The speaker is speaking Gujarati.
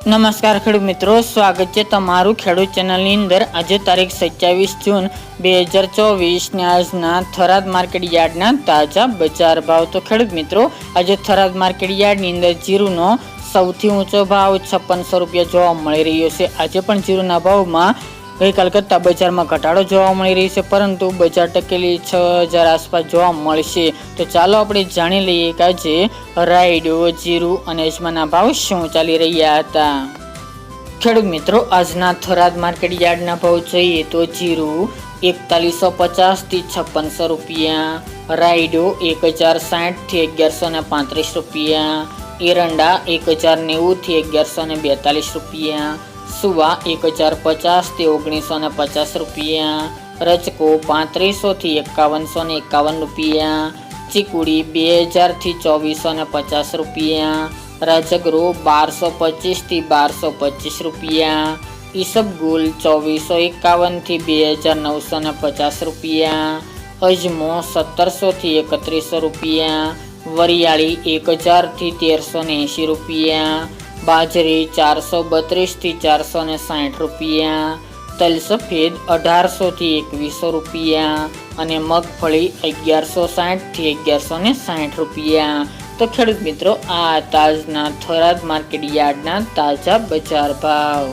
નમસ્કાર ખેડૂત મિત્રો, સ્વાગત છે તમારું ખેડૂત ચેનલની અંદર। આજે તારીખ 27 જૂન 2024 આજના થરાદ માર્કેટ યાર્ડના તાજા બજાર ભાવ। તો ખેડૂત મિત્રો, આજે થરાદ માર્કેટ યાર્ડની અંદર જીરુનો સૌથી ઊંચો ભાવ 5600 રૂપિયા જોવા મળી રહ્યો છે। આજે પણ જીરુના ભાવમાં ગઈકાલ કરતાં બજારમાં ઘટાડો જોવા મળી રહ્યો છે, પરંતુ બજાર ટકેલી 6000 આસપાસ જોવા મળશે। તો ચાલો આપણે જાણી લઈએ કે આજે રાયડો, જીરું અને અજમાના ભાવ શું ચાલી રહ્યા હતા। ખેડૂત મિત્રો, આજના થરાદ માર્કેટ યાર્ડના ભાવ જોઈએ તો જીરું 4150 થી 5600 રૂપિયા, રાયડો 1060 થી 1135 રૂપિયા, એરંડા 1090 થી 1142 રૂપિયા, સુવા 1050 થી 1950 રૂપિયા, રચકો 3500 થી 5151 રૂપિયા, ચીકુડી 2000 થી 2450 રૂપિયા, રાજગરો 1225 થી 1225 રૂપિયા, ઈસબગુલ 2451 થી 2950 રૂપિયા, અજમો 1700 થી 3100 રૂપિયા, વરિયાળી 1000 થી 1380 રૂપિયા, બાજરી 432 થી 460 રૂપિયા, તલ સફેદ 1800 થી 2100 રૂપિયા અને મગફળી 1160 થી 1160 રૂપિયા। તો ખેડૂત મિત્રો, આ તાજના થરાદ માર્કેટ યાર્ડના તાજા બજાર ભાવ।